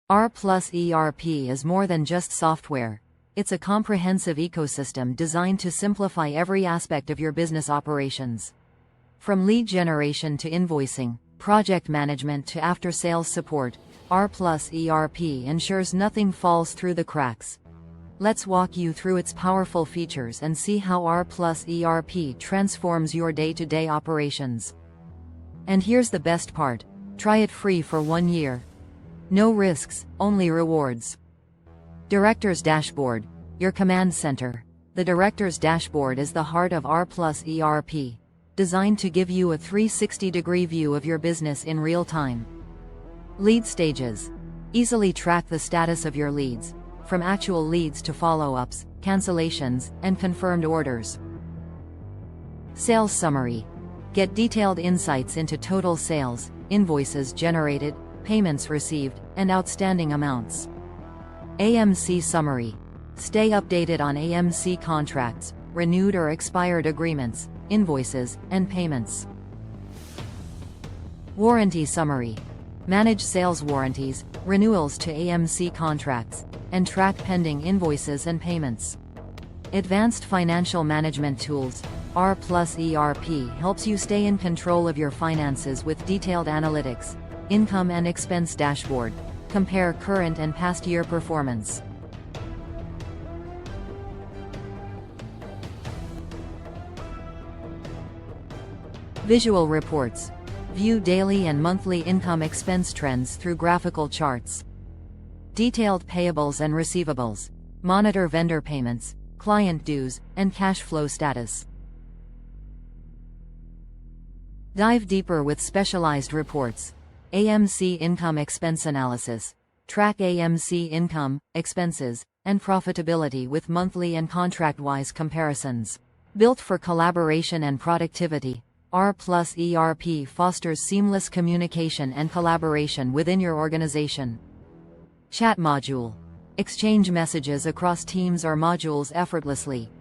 RPlus ERP is more than just software. It's a comprehensive ecosystem designed to simplify every aspect of your business operations. From lead generation to invoicing, project management to after-sales support, RPlus ERP ensures nothing falls through the cracks. Let's walk you through its powerful features and see how RPlus ERP transforms your day-to-day operations. And here's the best part: try it free for 1 year. No risks, only rewards. Director's Dashboard, your command center. The Director's Dashboard is the heart of RPlus ERP, designed to give you a 360-degree view of your business in real time. Lead stages. Easily track the status of your leads, from actual leads to follow-ups, cancellations, and confirmed orders. Sales summary. Get detailed insights into total sales, invoices generated, payments received, and outstanding amounts. AMC summary. Stay updated on AMC contracts, renewed or expired agreements, invoices, and payments. Warranty summary. Manage sales warranties, renewals to AMC contracts, and track pending invoices and payments. Advanced financial management tools. RPlus ERP helps you stay in control of your finances with detailed analytics, income and expense dashboard. Compare current and past year performance. Visual reports. View daily and monthly income expense trends through graphical charts. Detailed payables and receivables. Monitor vendor payments, client dues, and cash flow status. Dive deeper with specialized reports. AMC Income Expense Analysis. Track AMC income, expenses, and profitability with monthly and contract-wise comparisons. Built for collaboration and productivity, RPlus ERP fosters seamless communication and collaboration within your organization. Chat module. Exchange messages across teams or modules effortlessly.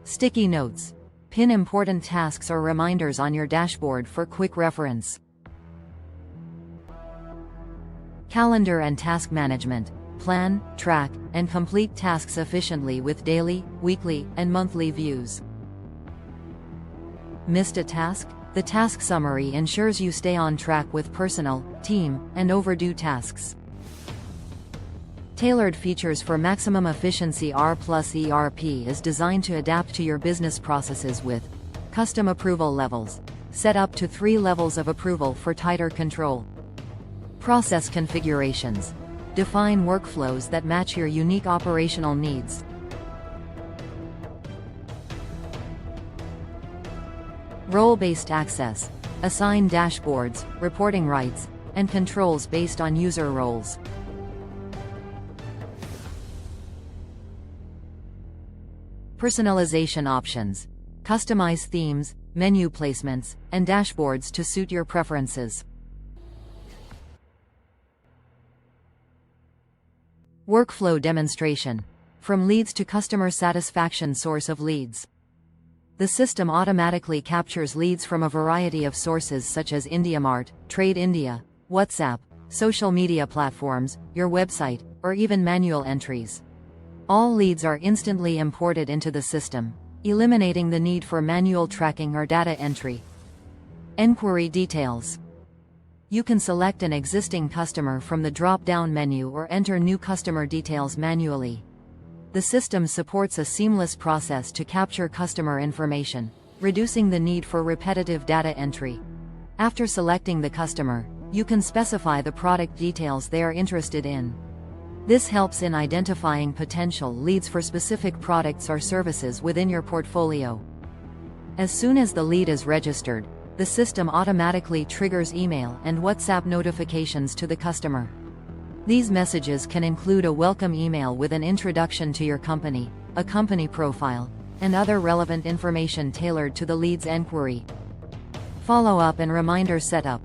Sticky notes. Pin important tasks or reminders on your dashboard for quick reference. Calendar and task management. Plan, track, and complete tasks efficiently with daily, weekly, and monthly views. Missed a task? The task summary ensures you stay on track with personal, team, and overdue tasks. Tailored features for maximum efficiency. RPlus ERP is designed to adapt to your business processes with custom approval levels. Set up to 3 levels of approval for tighter control. Process configurations. Define workflows that match your unique operational needs. Role-based access. Assign dashboards, reporting rights, and controls based on user roles. Personalization options. Customize themes, menu placements, and dashboards to suit your preferences. Workflow demonstration. From leads to customer satisfaction. Source of leads. The system automatically captures leads from a variety of sources such as IndiaMart, Trade India, WhatsApp, social media platforms, your website, or even manual entries. All leads are instantly imported into the system, eliminating the need for manual tracking or data entry. Enquiry details. You can select an existing customer from the drop-down menu or enter new customer details manually. The system supports a seamless process to capture customer information, reducing the need for repetitive data entry. After selecting the customer, you can specify the product details they are interested in. This helps in identifying potential leads for specific products or services within your portfolio. As soon as the lead is registered, the system automatically triggers email and WhatsApp notifications to the customer. These messages can include a welcome email with an introduction to your company, a company profile, and other relevant information tailored to the lead's enquiry. Follow-up and reminder setup.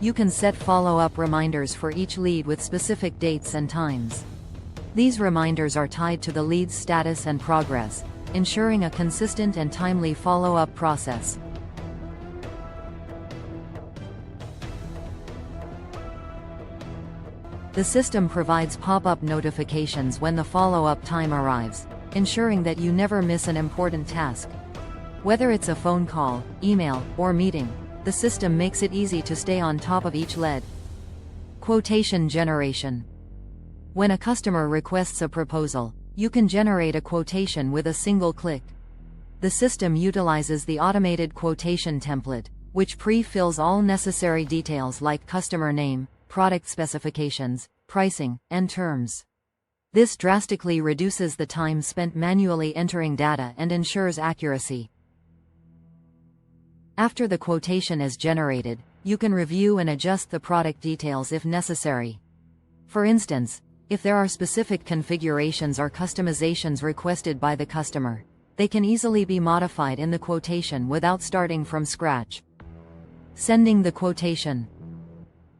You can set follow-up reminders for each lead with specific dates and times. These reminders are tied to the lead's status and progress, ensuring a consistent and timely follow-up process. The system provides pop-up notifications when the follow-up time arrives, ensuring that you never miss an important task. Whether it's a phone call, email, or meeting, the system makes it easy to stay on top of each lead. Quotation generation. When a customer requests a proposal, you can generate a quotation with a single click. The system utilizes the automated quotation template, which pre-fills all necessary details like customer name, product specifications, pricing, and terms. This drastically reduces the time spent manually entering data and ensures accuracy. After the quotation is generated, you can review and adjust the product details if necessary. For instance, if there are specific configurations or customizations requested by the customer, they can easily be modified in the quotation without starting from scratch. Sending the quotation.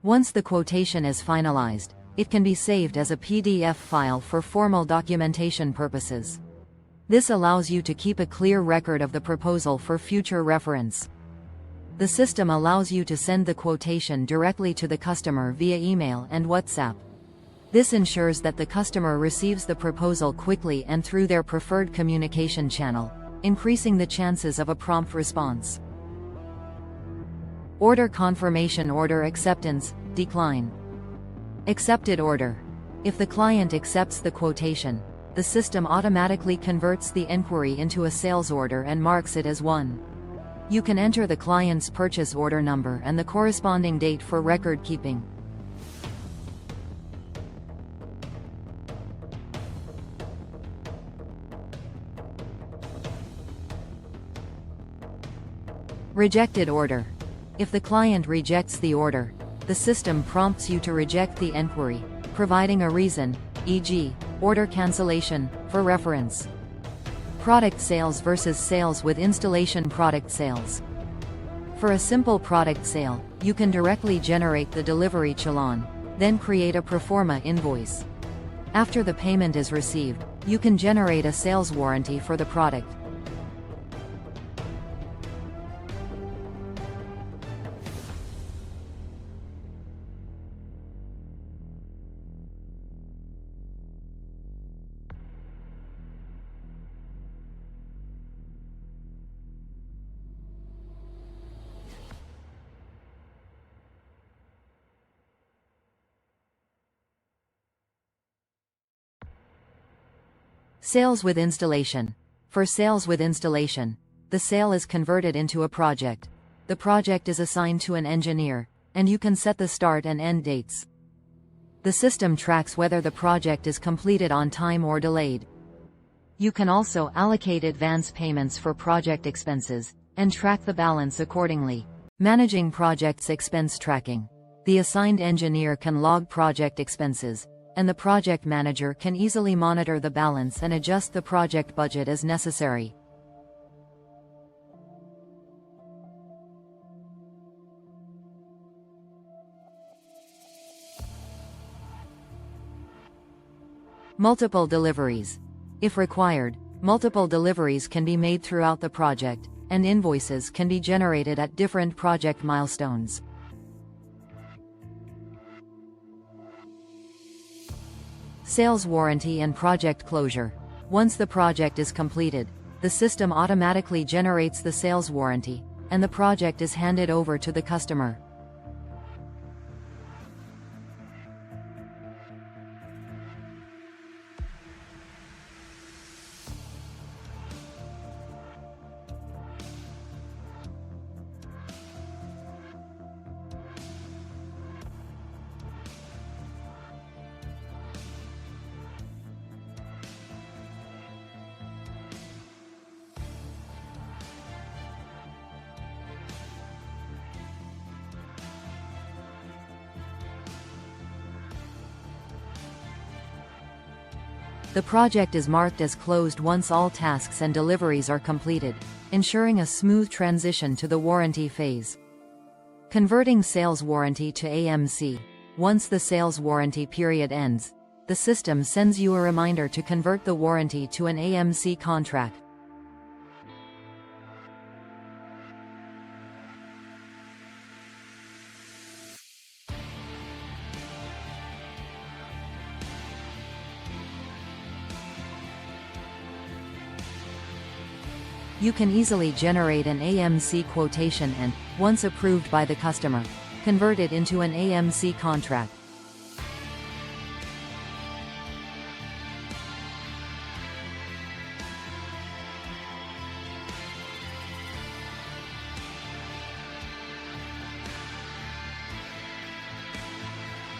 Once the quotation is finalized, it can be saved as a PDF file for formal documentation purposes. This allows you to keep a clear record of the proposal for future reference. The system allows you to send the quotation directly to the customer via email and WhatsApp. This ensures that the customer receives the proposal quickly and through their preferred communication channel, increasing the chances of a prompt response. Order confirmation. Order acceptance, decline. Accepted order. If the client accepts the quotation, the system automatically converts the inquiry into a sales order and marks it as won. You can enter the client's purchase order number and the corresponding date for record keeping. Rejected order. If the client rejects the order, the system prompts you to reject the inquiry, providing a reason, e.g., order cancellation, for reference. Product sales versus sales with installation. Product sales. For a simple product sale, you can directly generate the delivery challan, then create a pro forma invoice. After the payment is received, you can generate a sales warranty for the product. Sales with installation. For sales with installation, the sale is converted into a project. The project is assigned to an engineer, and you can set the start and end dates. The system tracks whether the project is completed on time or delayed. You can also allocate advance payments for project expenses, and track the balance accordingly. Managing project's expense tracking. The assigned engineer can log project expenses, and the project manager can easily monitor the balance and adjust the project budget as necessary. Multiple deliveries. If required, multiple deliveries can be made throughout the project, and invoices can be generated at different project milestones. Sales warranty and project closure. Once the project is completed, the system automatically generates the sales warranty, and the project is handed over to the customer. The project is marked as closed once all tasks and deliveries are completed, ensuring a smooth transition to the warranty phase. Converting sales warranty to AMC. Once the sales warranty period ends, the system sends you a reminder to convert the warranty to an AMC contract. You can easily generate an AMC quotation and, once approved by the customer, convert it into an AMC contract.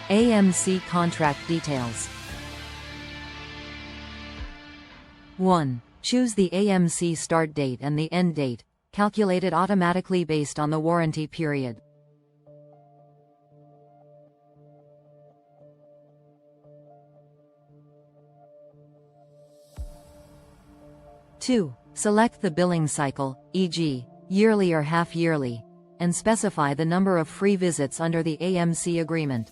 AMC contract details. 1. Choose the AMC start date and the end date, calculated automatically based on the warranty period. 2. Select the billing cycle, e.g., yearly or half-yearly, and specify the number of free visits under the AMC agreement.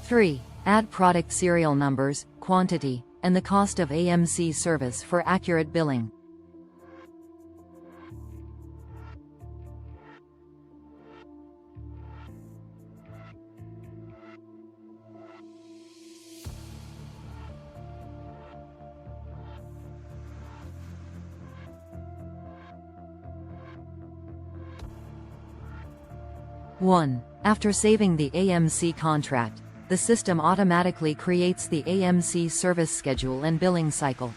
3. Add product serial numbers, quantity, and the cost of AMC service for accurate billing. 1. After saving the AMC contract, the system automatically creates the AMC service schedule and billing cycle.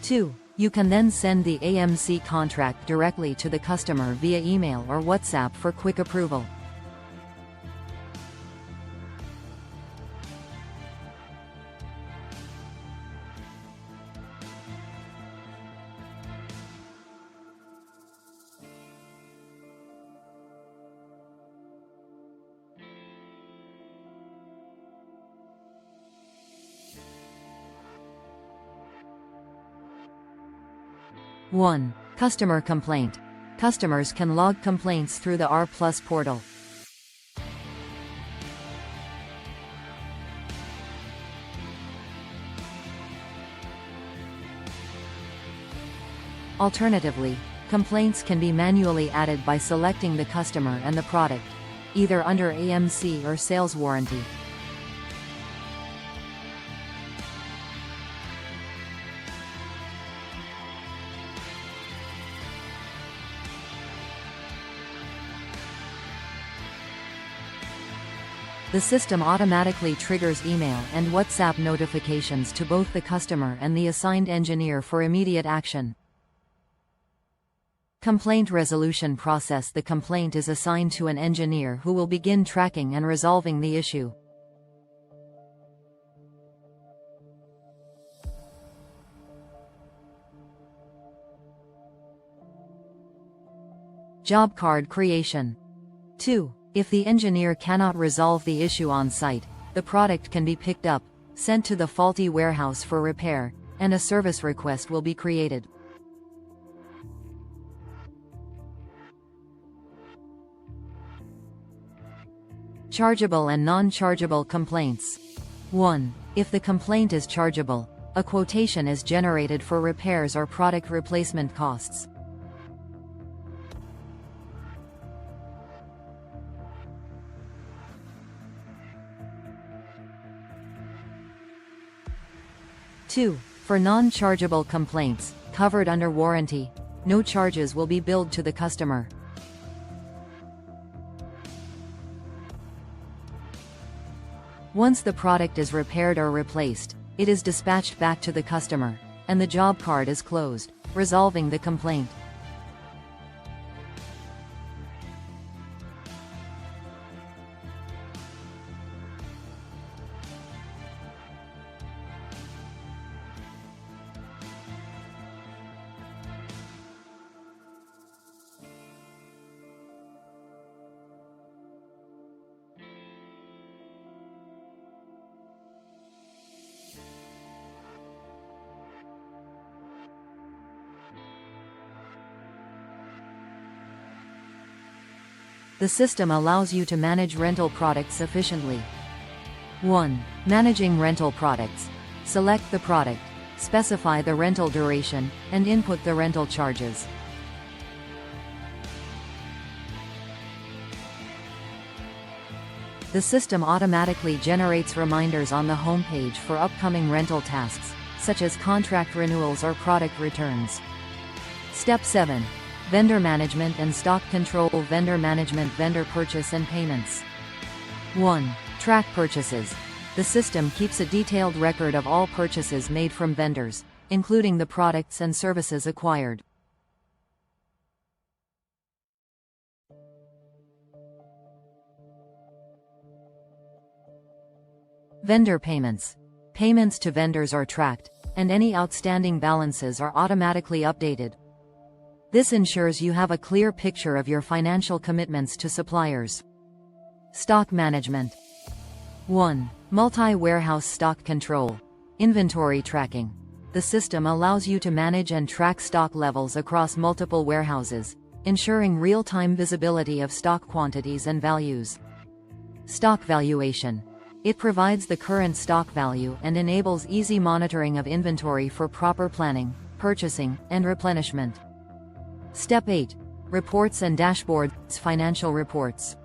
Two. You can then send the AMC contract directly to the customer via email or WhatsApp for quick approval. One. Customer complaint. Customers can log complaints through the RPlus portal. Alternatively, complaints can be manually added by selecting the customer and the product, either under AMC or sales warranty. The system automatically triggers email and WhatsApp notifications to both the customer and the assigned engineer for immediate action. Complaint resolution process. The complaint is assigned to an engineer who will begin tracking and resolving the issue. Job card creation. 2. If the engineer cannot resolve the issue on site, the product can be picked up, sent to the faulty warehouse for repair, and a service request will be created. Chargeable and non-chargeable complaints. 1. If the complaint is chargeable, a quotation is generated for repairs or product replacement costs. 2. For non-chargeable complaints, covered under warranty, no charges will be billed to the customer. Once the product is repaired or replaced, it is dispatched back to the customer, and the job card is closed, resolving the complaint. The system allows you to manage rental products efficiently. 1. Managing rental products. Select the product, specify the rental duration, and input the rental charges. The system automatically generates reminders on the home page for upcoming rental tasks, such as contract renewals or product returns. Step 7. Vendor Management and Stock Control. Vendor Management. Vendor Purchase and Payments. 1. Track purchases. The system keeps a detailed record of all purchases made from vendors, including the products and services acquired. Vendor payments. Payments to vendors are tracked, and any outstanding balances are automatically updated. This ensures you have a clear picture of your financial commitments to suppliers. Stock management. 1. Multi-warehouse stock control. Inventory tracking. The system allows you to manage and track stock levels across multiple warehouses, ensuring real-time visibility of stock quantities and values. Stock valuation. It provides the current stock value and enables easy monitoring of inventory for proper planning, purchasing, and replenishment. Step 8. Reports and dashboards. Financial reports.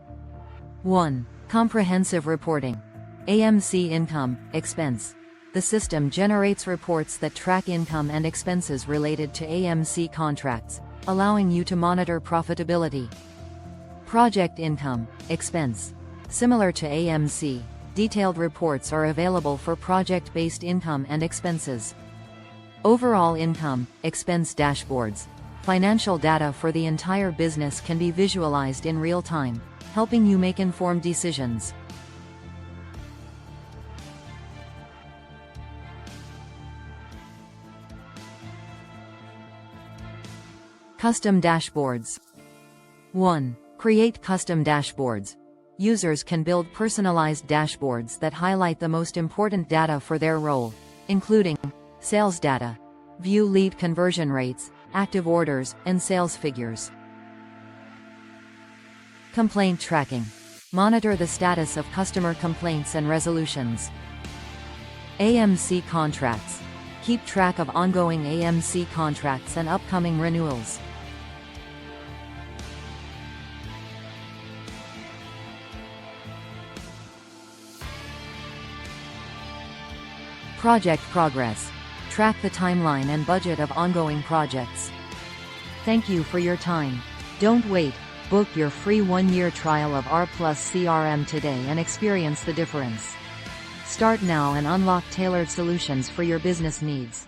1. Comprehensive reporting. AMC income, expense. The system generates reports that track income and expenses related to AMC contracts, allowing you to monitor profitability. Project income, expense. Similar to AMC, detailed reports are available for project-based income and expenses. Overall income, expense dashboards. Financial data for the entire business can be visualized in real time, helping you make informed decisions. Custom dashboards. 1. Create custom dashboards. Users can build personalized dashboards that highlight the most important data for their role, including sales data, view lead conversion rates, active orders, and sales figures. Complaint tracking. Monitor the status of customer complaints and resolutions. AMC contracts. Keep track of ongoing AMC contracts and upcoming renewals. Project progress. Track the timeline and budget of ongoing projects. Thank you for your time. Don't wait. Book your free 1-year trial of RPlus CRM today and experience the difference. Start now and unlock tailored solutions for your business needs.